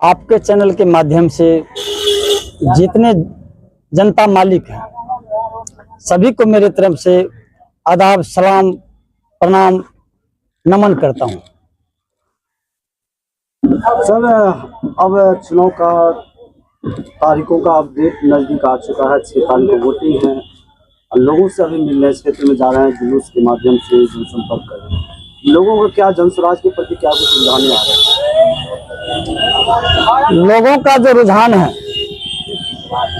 आपके चैनल के माध्यम से जितने जनता मालिक हैं सभी को मेरे तरफ से आदाब, सलाम, प्रणाम, नमन करता हूं। सर, अब चुनाव का तारीखों का अपडेट नजदीक आ चुका है। 6 तारीख को वोटिंग है। लोगों से अभी मिलने क्षेत्र में जा रहे हैं, जुलूस के माध्यम से जनसंपर्क कर रहे हैं। लोगों को क्या जनस्वराज के प्रति क्या कुछ रुझान आ रहे हैं? लोगों का जो रुझान है,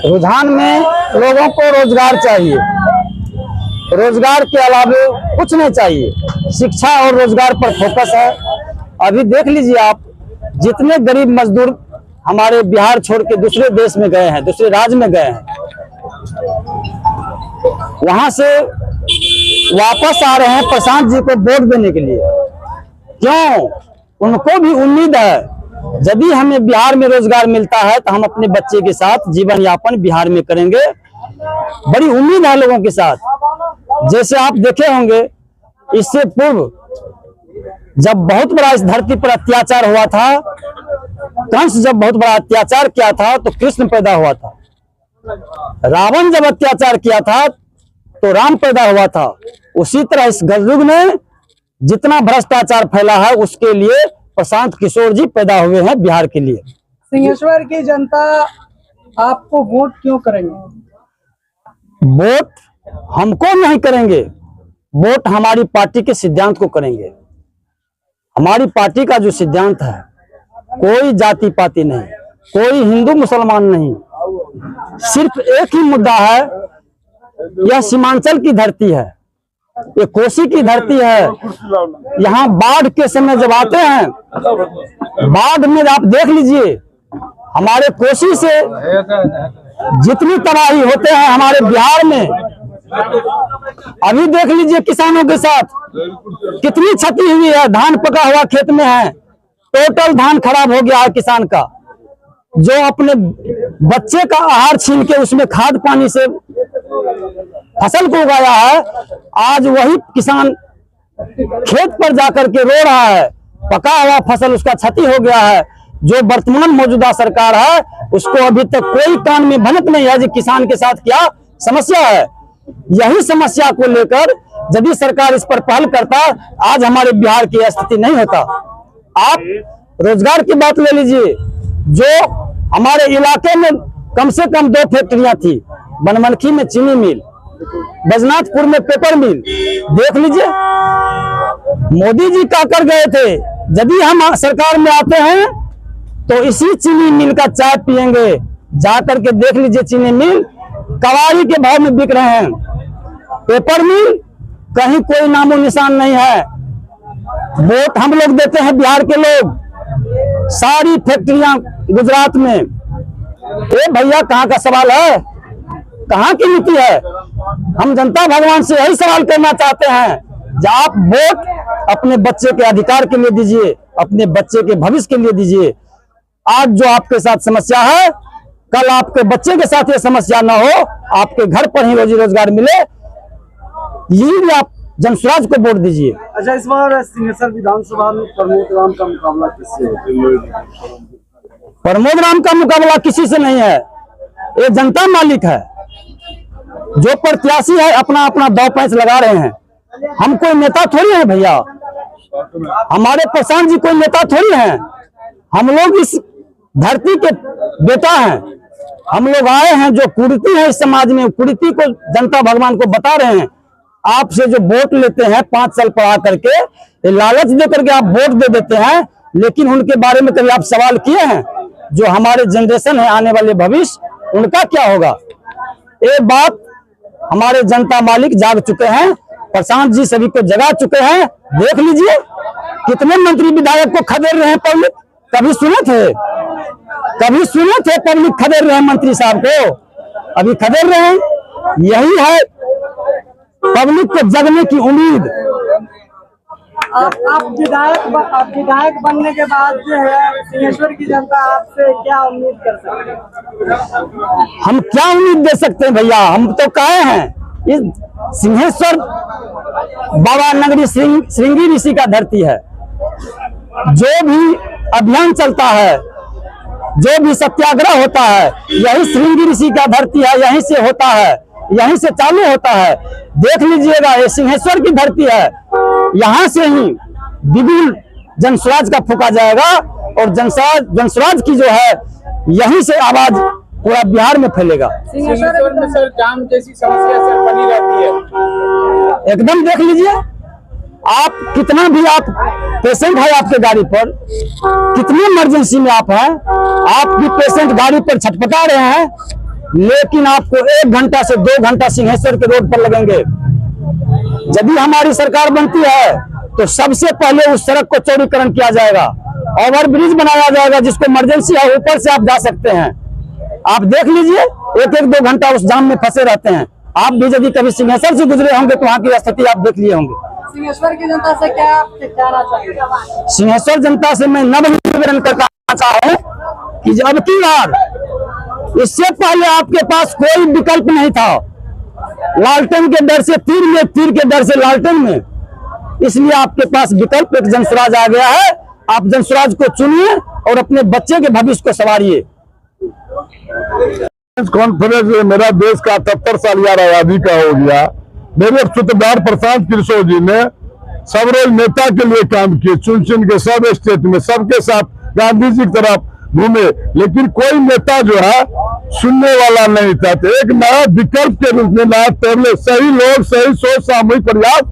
रुझान में लोगों को रोजगार चाहिए। रोजगार के अलावा कुछ नहीं चाहिए। शिक्षा और रोजगार पर फोकस है। अभी देख लीजिए आप, जितने गरीब मजदूर हमारे बिहार छोड़ के दूसरे देश में गए हैं, दूसरे राज्य में गए हैं, वहां से वापस आ रहे हैं प्रशांत जी को वोट देने के लिए। क्यों? उनको भी उम्मीद है यदि हमें बिहार में रोजगार मिलता है तो हम अपने बच्चे के साथ जीवन यापन बिहार में करेंगे। बड़ी उम्मीद है लोगों के साथ। जैसे आप देखे होंगे, इससे पूर्व जब बहुत बड़ा इस धरती पर अत्याचार हुआ था, कंस जब बहुत बड़ा अत्याचार किया था तो कृष्ण पैदा हुआ था। रावण जब अत्याचार किया था तो राम पैदा हुआ था। उसी तरह इस कलयुग में जितना भ्रष्टाचार फैला है उसके लिए प्रशांत किशोर जी पैदा हुए हैं बिहार के लिए। सिंहेश्वर की जनता आपको वोट क्यों करेंगे? वोट हमको नहीं करेंगे, वोट हमारी पार्टी के सिद्धांत को करेंगे। हमारी पार्टी का जो सिद्धांत है, कोई जाति पाति नहीं, कोई हिंदू मुसलमान नहीं, सिर्फ एक ही मुद्दा है। यह सीमांचल की धरती है, ये कोसी की धरती है। यहाँ बाढ़ के समय जब आते हैं, बाढ़ में आप देख लीजिए हमारे कोसी से जितनी तबाही होते हैं हमारे बिहार में, अभी देख लीजिए किसानों के साथ कितनी क्षति हुई है। धान पका हुआ खेत में है, टोटल धान खराब हो गया है किसान का। जो अपने बच्चे का आहार छीन के उसमें खाद पानी से फसल को उगाया है, आज वही किसान खेत पर जाकर के रो रहा है। पका हुआ फसल उसका क्षति हो गया है। जो वर्तमान मौजूदा सरकार है उसको अभी तक कोई कान में भनक नहीं है कि किसान के साथ क्या समस्या है। यही समस्या को लेकर यदि सरकार इस पर पहल करता, आज हमारे बिहार की स्थिति नहीं होता। आप रोजगार की बात ले लीजिए, जो हमारे इलाके में कम से कम 2 फैक्ट्रियां थी, बनमनखी में चीनी मिल, बजनाथपुर में पेपर मिल। देख लीजिए मोदी जी क्या कर गए थे। यदि हम सरकार में आते हैं तो इसी चीनी मिल का चाय पिएंगे। जाकर के देख लीजिए, चीनी मिल कवाड़ी के भाव में बिक रहे हैं, पेपर मिल कहीं कोई नामो निशान नहीं है। वोट हम लोग देते हैं, बिहार के लोग। सारी फैक्ट्रियां गुजरात में। ए भैया, कहाँ का सवाल है? कहाँ की नीति है? हम जनता भगवान से यही सवाल करना चाहते हैं, जब आप वोट अपने बच्चे के अधिकार के लिए दीजिए, अपने बच्चे के भविष्य के लिए दीजिए। आज जो आपके साथ समस्या है, कल आपके बच्चे के साथ ये समस्या ना हो, आपके घर पर ही रोजी रोजगार मिले। ये आप जनस्वराज को वोट दीजिए। अच्छा, इस बार सिंहेश्वर विधानसभा में प्रमोद राम का मुकाबला किससे है? प्रमोद राम का मुकाबला किसी से नहीं है। ये जनता मालिक है। जो प्रत्याशी है अपना अपना दांव पैंच लगा रहे हैं। हम कोई नेता थोड़ी है भैया, हमारे प्रशांत जी कोई नेता थोड़ी हैं। हम लोग इस धरती के बेटा हैं। हम लोग आए हैं, जो कुरीति है इस समाज में, कुरीति को जनता भगवान को बता रहे हैं। आपसे जो वोट लेते हैं 5 साल पढ़ा करके, ये लालच दे करके आप वोट दे देते हैं, लेकिन उनके बारे में कभी आप सवाल किए हैं? जो हमारे जनरेशन है, आने वाले भविष्य, उनका क्या होगा? ये बात हमारे जनता मालिक जाग चुके हैं। प्रशांत जी सभी को जगा चुके हैं। देख लीजिए कितने मंत्री विधायक को खदेड़ रहे हैं पब्लिक। कभी सुने थे? कभी सुने थे पब्लिक खदेड़ रहे हैं मंत्री साहब को? अभी खदेड़ रहे हैं। यही है पब्लिक को जगने की उम्मीद। आप विधायक बनने के बाद जो है सिंहेश्वर की जनता आपसे क्या उम्मीद कर सकते हैं? हम क्या उम्मीद दे सकते हैं भैया? हम तो कहे हैं, इस सिंहेश्वर बाबा नगरी श्रृंगी ऋषि का धरती है। जो भी अभियान चलता है जो भी सत्याग्रह होता है यही श्रृंगी ऋषि का धरती है, यहीं से होता है, यहीं से चालू होता है। देख लीजिएगा, ये सिंहेश्वर की धरती है, यहाँ से ही बिगुल जनस्वराज का फूका जाएगा और जनस्वराज की जो है यहीं से आवाज पूरा बिहार में फैलेगा। सिंहेश्वर में सर जाम जैसी समस्या सर बनी रहती है। एकदम देख लीजिए, आप कितना भी आप पेशेंट है आपके गाड़ी पर, कितनी इमरजेंसी में आप हैं, आप भी पेशेंट गाड़ी पर छटपटा रहे हैं, लेकिन आपको 1 घंटा से 2 घंटा सिंहेश्वर के रोड पर लगेंगे। यदि हमारी सरकार बनती है तो सबसे पहले उस सड़क को चौड़ीकरण किया जाएगा, ओवर ब्रिज बनाया जाएगा, जिसको इमरजेंसी है ऊपर से आप जा सकते हैं। आप देख लीजिए, 1-2 घंटा उस जाम में फंसे रहते हैं। आप भी यदि कभी सिंहेश्वर से गुजरे होंगे तो वहाँ की स्थिति आप देख लिए होंगे। सिंहेश्वर की जनता से क्या आप कहना चाहिए? सिंहेश्वर जनता से मैं नव निवेदन करना चाहूँ कि अब की बार, इससे पहले आपके पास कोई विकल्प नहीं था, लालटेन के डर से तीर में, तीर के डर से लालटेन में, इसलिए आपके पास विकल्प एक जनस्वराज आ गया है। आप जनस्वराज को चुनिए और अपने बच्चे के भविष्य को संवारिए। कॉन्फ्रेंस में मेरा देश का 78 साल यार आजादी का हो गया। मेरे सूत्रधार प्रशांत किशोर जी ने सब रोज नेता के लिए काम किए, चुन चुन के सब स्टेट में सबके साथ गांधी जी की तरफ घूमे, लेकिन कोई नेता जो है सुनने वाला नहीं था। तो एक नया विकल्प के रूप में नया टैबलेट, सही लोग, सही सोच, सामूहिक प्रयास,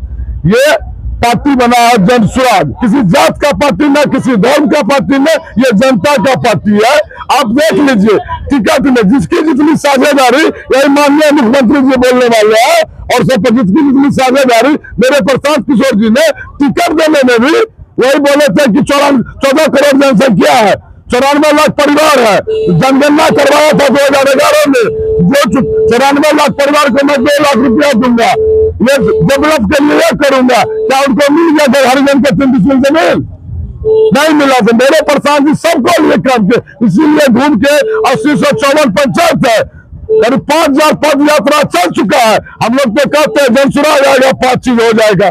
ये पार्टी बना है जनस्वराज। किसी जात का पार्टी ना, किसी धर्म का पार्टी ना, ये जनता का पार्टी है। आप देख लीजिए, टिकट में जिसकी जितनी साझेदारी, यही माननीय मुख्यमंत्री जी बोलने वाले हैं, और सब जितनी जितनी साझेदारी मेरे प्रशांत किशोर जी ने टिकट देने में भी वही बोले थे कि 14 करोड़ जनसंख्या है, 94 लाख परिवार है। जनगणना करवाया था 2011 में, जो 94 लाख परिवार को मैं 2 लाख रुपया दूंगा, ये डेवलप के लिए करूंगा। क्या उनको मिल गया था हरिजन के 3 डिसमिल जमीन? नहीं मिला था। मेरे प्रशांत जी सबको लिए काम के, इसीलिए घूम के 80-154 पंचायत है, करीब 5000 पद यात्रा चल चुका है। हम लोग तो कहते हैं जनसुराज आएगा, 5 चीज हो जाएगा,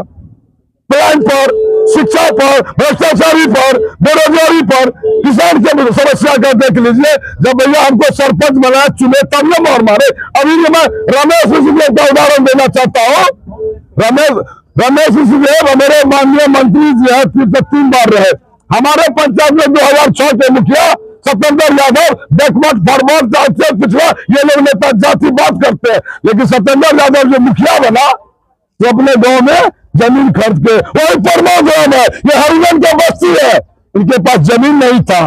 प्लान पर, शिक्षा पर, भ्रष्टाचारी पर, बेरोजगारी पर, किसान के समस्या का देख लीजिए। जब भैया हमको सरपंच बनाया, चुने, तब ये मार मारे। अभी मैं रमेश ऋषिदेव का उदाहरण देना चाहता हूँ। रमेश ऋषिदेव मेरे माननीय मंत्री जी है, 3 बार रहे। हमारे पंचायत में 2006 के मुखिया सत्येंद्र यादव, बैकवर्ड फॉरवर्ड से पिछड़ा, ये लोग नेता जाति बात करते हैं, लेकिन सत्येंद्र यादव जो मुखिया बना, जो अपने गांव में जमीन खरीद के, वही परमार ग्राम है, ये हरिजन का बस्ती है, इनके पास जमीन नहीं था।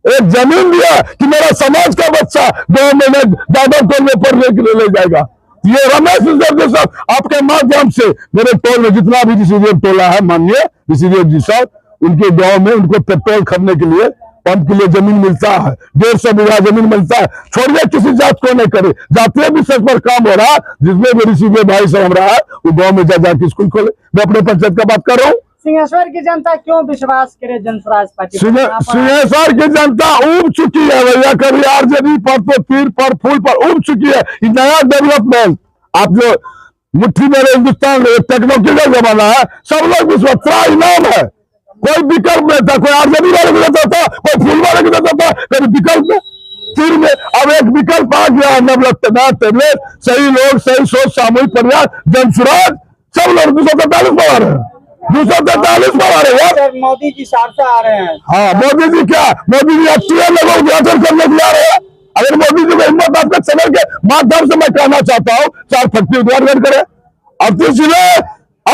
एक जमीन दिया कि मेरा समाज का बच्चा गांव में दादर टोल में पढ़ने के लिए ले जाएगा। ये रमेश ऋषिदेव साहब, आपके माध्यम से मेरे टोल में जितना भी ऋषिदेव टोला है, माननीय ऋषिदेव जी साहब, उनके गांव में उनको पेट्रोल खरीदने के लिए, पंप के लिए जमीन मिलता है, 150 बीघा जमीन मिलता है। छोड़िए किसी जात को नहीं करे, जातीय विशेष पर काम हो रहा है, जिसमें भी ऋषिदेव भाई साहब रहा है, वो गांव में जा जाके स्कूल खोले। मैं अपने पंचायत का बात कर रहा हूँ। सिंहेश्वर की जनता क्यों विश्वास करे जनस्वराज पार्टी? सिंहेश्वर की जनता उब चुकी है भैया, कभी आरजेडी पर तो तीर पर फूल पर उब चुकी है। नया डेवलपमेंट, आप जो मुट्ठी मेरे हिंदुस्तान में टेक्नोलॉजी का जमाना है, सब लोग विश्वास इनाम है, कोई विकल्प नहीं था। कोई आरजेडी वाले को देता था, कोई फूल वाले को देता था, कभी विकल्प में तीर में। अब एक विकल्प आ गया, टेबलेट, सही लोग, सही सोच, सामूहिक प्रयास, जनस्वराज, सब लोग 243 पर आ रहे हैं, 243 पर आ रहे हैं। मोदी जी साथ आ रहे हैं। हाँ, मोदी जी क्या, मोदी जी अच्छे लोगों को उद्घाटन करने के लिए आ रहे हैं। अगर मोदी जी को हिम्मत आपके चैनल के माध्यम से मैं कहना चाहता हूँ, 4 फैक्ट्री उद्घाटन करे, अब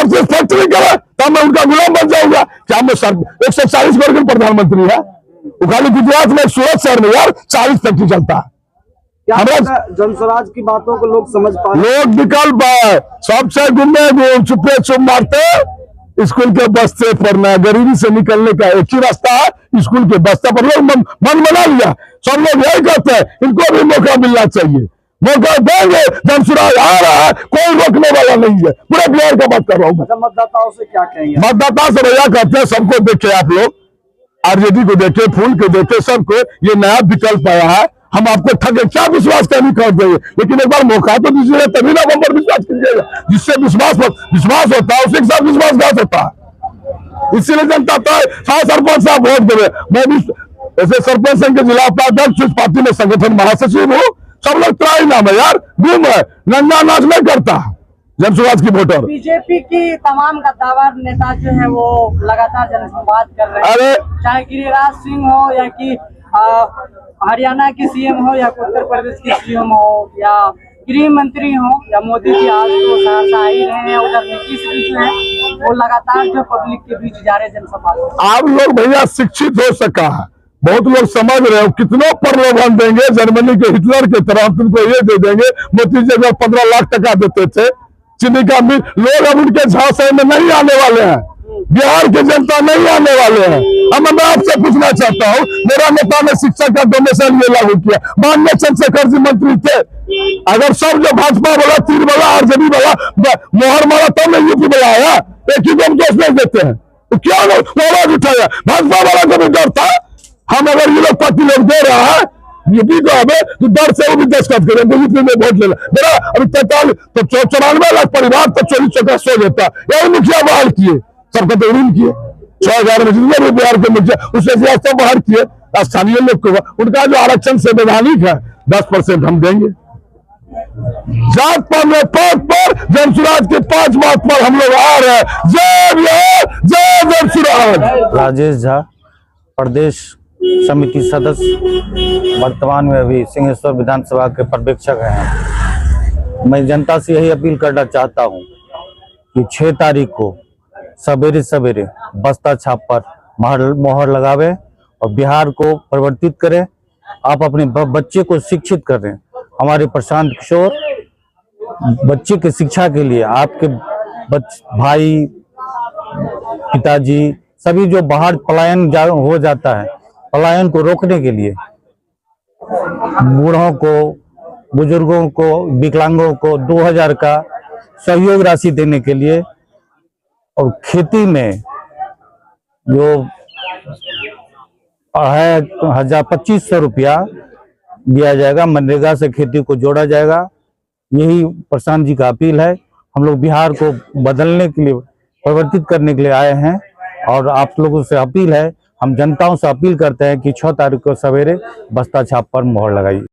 तो फैक्ट्री करे, तब मैं उनका गुलाम बन जाऊंगा। क्या मैं 140 करोड़ के प्रधानमंत्री है, खाली गुजरात में सूरत शहर में यार 40 फैक्ट्री चलता है। जनस्वराज की बातों को लोग समझ पाए, लोग विकल्प है, सबसे गुम्मे चुपे चुप मारते, स्कूल के बस्ते पढ़ना, गरीबी से निकलने का एक ही रास्ता है, स्कूल के बस्ते पर। लोग मन बना लिया, सब लोग यही कहते हैं, इनको भी मौका मिलना चाहिए, मौका देंगे। जनस्वराज आ रहा है, कोई रोकने वाला नहीं है। पूरे बिहार का बात कर रहा हूँ। मतदाताओं से क्या कहेंगे? मतदाता से भैया कहते हैं, सबको देखे आप लोग, आरजेडी को देखे, फूल को देखे, सबको ये नया विकल्प आया है। हम आपको ठगे क्या विश्वास करनी कर देंगे, लेकिन एक बार मौका तो दीजिएगा, तभी ना हम पर विश्वास कीजिएगा। जिससे विश्वास होता है, उसी के साथ विश्वासघात होता है। इसीलिए जनता तो सरपंच साहब वोट देवे। मैं भी ऐसे सरपंच संघ के जिला उपाध्यक्ष उस पार्टी में संगठन महासचिव हूँ, सब लोग त्राही नाम है यार, गुम है, नंगा नाच नहीं करता जन सुराज की वोटर। बीजेपी की तमाम गद्दावर नेता जो है वो लगातार जनसंवाद कर रहे हैं। अरे चाहे गिरिराज सिंह हो या कि हरियाणा की सीएम हो या उत्तर प्रदेश की सीएम हो या गृह मंत्री हो या मोदी जी आज तो सहरसा आ ही रहे हैं, उधर नीतीश भी जो है वो लगातार जो पब्लिक के बीच जा रहे जनसंवाद। आप लोग भैया शिक्षित हो सका है, बहुत लोग समझ रहे हो, कितनों प्रलोभन देंगे, जर्मनी के हिटलर की तरह हम तुमको ये दे देंगे। मोदी जी अगर 15 लाख टका देते थे चीनी का मिल, लोग अब उनके झांसे में नहीं आने वाले हैं, बिहार की जनता नहीं आने वाले हैं। अब मैं आपसे पूछना चाहता हूँ, मेरा नेता ने शिक्षा का डोनेशन ये लागू किया, माननीय चंद्रशेखर जी मंत्री थे, अगर सब जो भाजपा वाला, तीर वाला, आरजेडी वाला मोहर मारा तब नहीं यूपी वाला आया, एक ही को दोष नहीं देते हैं तो क्या आवाज उठाया? भाजपा वाला को भी डर था, हम अगर ये लोग पार्टी लोग दे रहा है यूपी को हमें तो डर से वो भी दस्तखत करेंगे, यूपी में वोट लेना मेरा। अभी 43 तो 94 लाख परिवार तो 24 सौ देता, यही मुखिया बहाल किए, सबका तो ऋण किए, 6,000 में जितने भी बिहार के मुखिया उससे ज्यादा बाहर किए, स्थानीय लोग को उनका जो आरक्षण संवैधानिक है 10% हम देंगे। जात पर में पद पर जनसुराज के 5 बात पर हम लोग आ रहे हैं। जय बिहार, जय जनसुराज। राजेश झा, प्रदेश समिति सदस्य, वर्तमान में अभी सिंहेश्वर विधानसभा के पर्यवेक्षक हैं। मैं जनता से यही अपील करना चाहता हूं कि 6 तारीख को सवेरे सवेरे बस्ता छाप पर मोहर लगावे और बिहार को परिवर्तित करें। आप अपने बच्चे को शिक्षित कर रहे हैं। हमारे प्रशांत किशोर बच्चे की शिक्षा के लिए आपके भाई, पिताजी सभी जो बाहर पलायन हो जाता है, पलायन को रोकने के लिए बूढ़ों को, बुजुर्गों को, विकलांगों को 2000 का सहयोग राशि देने के लिए, और खेती में जो है 2500 रुपया दिया जाएगा, मनरेगा से खेती को जोड़ा जाएगा। यही प्रशांत जी का अपील है। हम लोग बिहार को बदलने के लिए, परिवर्तित करने के लिए आए हैं और आप लोगों से अपील है, हम जनताओं से अपील करते हैं कि 6 तारीख को सवेरे बस्ता छाप पर मोहर लगाइए।